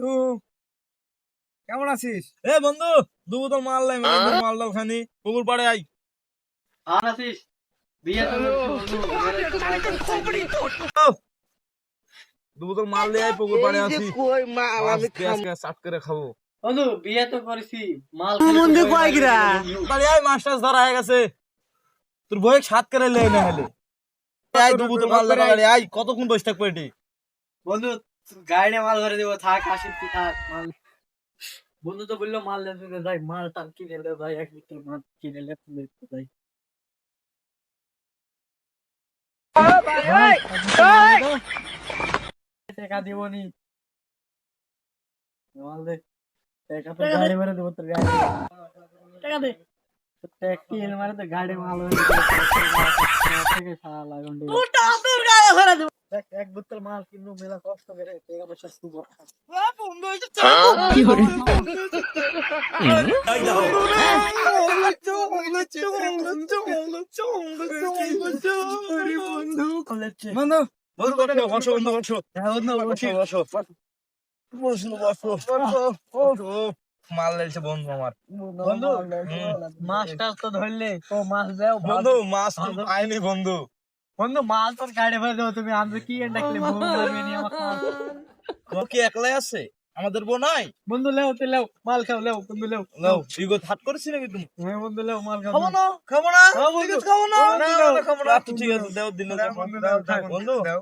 বন্ধু কেমন আছিস? এ বন্ধু, দু বোতল মাল লাই, মাল দাও খানি পুকুর পাড়ে আই। আর আছিস বিয়ে তো করছি বন্ধু, এবার একটু মাল টাল খাইনি। দু বোতল মাল লিয়ে আই, পুকুর পাড়ে আসি। কই মাল মাছ আমি দিয়ে আজকে চাট করে খাবো। বন্ধু বিয়ে তো করেছি, মাল বন্ধু কই গিরা? বাড়ি আই, মাছ টাছ ধরা হয়ে গেছে। তোর বই সাত করে লে না হলে আই, দু বোতল মাল লাগা গাড়ি আই। কতক্ষণ বসে থাকবো এটি? বন্ধু গাড়ি মাল ভরে দেবো, থাক আসিস তুই, থাক মাল। বন্ধু তো বললো মাল লেনতে যাই, মাল টাল কিনে লে ভাই, 1 লিটার মাল কিনে লে যাই। টাকা দিব নি, মাল দে। টাকা তো গাড়ি ভরে দেবো, তোর গাড়ি টাকা দে। ট্যাক্সি এনে মারে তো গাড়ি মাল ভরে থেকে শালা গন্ডি তোর গাড়ি ভরে দেবো। দেখ, 1 বোতল মাল কিনবো, মেলা কষ্ট করে টাকা পয়সা শুভ। মাল লেছে বন্ধু আমার। বন্ধু মাছ টাছ তো ধরলে তো মাছ দেও বন্ধু মাছ তো পাইনি বন্ধু। বন্ধু মাছ তোর গাড়ি ভরে দেবো, তুমি আমি কি ডাকলে বউ মারবে নি আমাকে মাল। তোমার কি একলাই আছে? আমাদের বউ নাই? বন্ধু লেও তুই লেও, মাল খাও লেও বন্ধু লেও। নাও ইগো হাত করেছি নাকি তুমি? হ্যাঁ বন্ধু লেও, মাল খাও। খাবো না, খাবো না, খাবো বন্ধু। ঠিক আছে, খাবো না, না, ঠিক আছে, না, খাবো না। না, আচ্ছা, ঠিক আছে, দাও দিন দাও, বন্ধু, দাও, দাও, বন্ধু দাও।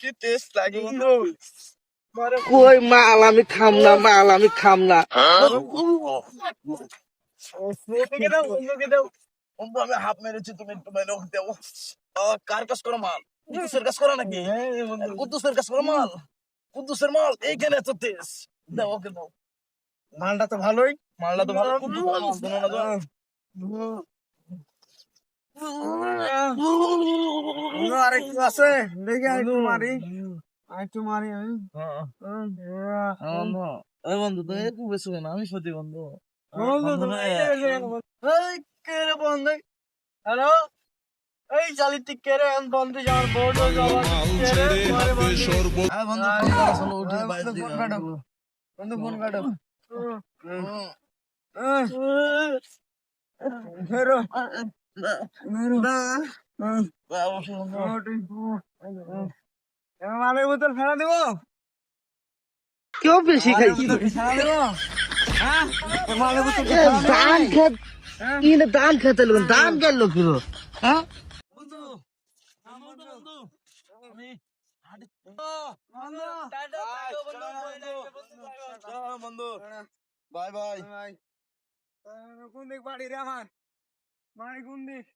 কি টেস্ট লাগে বন্ধু। কই মাল আমি খাম না, মাল আমি খাম না। বন্ধুকে দাও, বন্ধুকে দাও। বন্ধু আমি হাফ মেরেছি, তুমি একটু মেরে দাও। কার কাজ করো মাল? কুদ্দুসের কাজ করো নাকি? কুদ্দুসের কাজ করো মাল? কুদ্দুসের মাল এইখানে এত টেস্ট। দাও ওকে দাও। মালটা তো ভালোই। মালটা তো ভালো, কুদ্দুস মাল শোনো না তো। বন্ধু আরেকটু আছে, দেখি আরেকটু মারি, আরেকটু মারি আমি। এই বন্ধু তো একটু বেশি না, আমি সত্যি বন্ধু। বন্ধু বন্ধু তুমি না, এই কে রে বন্ধু? হ্যালো, এই জালিটি কে রে? আমি বন্ধু যাওয়ার বোর্ড হয়ে যাওয়ার কে রে? তোমারে বন্ধু বন্ধু ফোন করা চলো, উঠে বাইরে বন্ধু দিকে। ফোন কাটো, বন্ধু ফোন কাটো। ধরো ধরো মালের বোতল ফেলা দেবো, কেউ বেশি খাইছি ফেলা দেবো। হ্যাঁ মালের বোতল ধান খেত ইনে ধান খেতে লোক ধান গেল কিলো হ্যাঁ বন্ধু আমার বন্ধু আমি হাঁটি বন্ধু, বাই বাই। কোন দিক বাড়ি রে আমার? বাড়ি কোন দিক?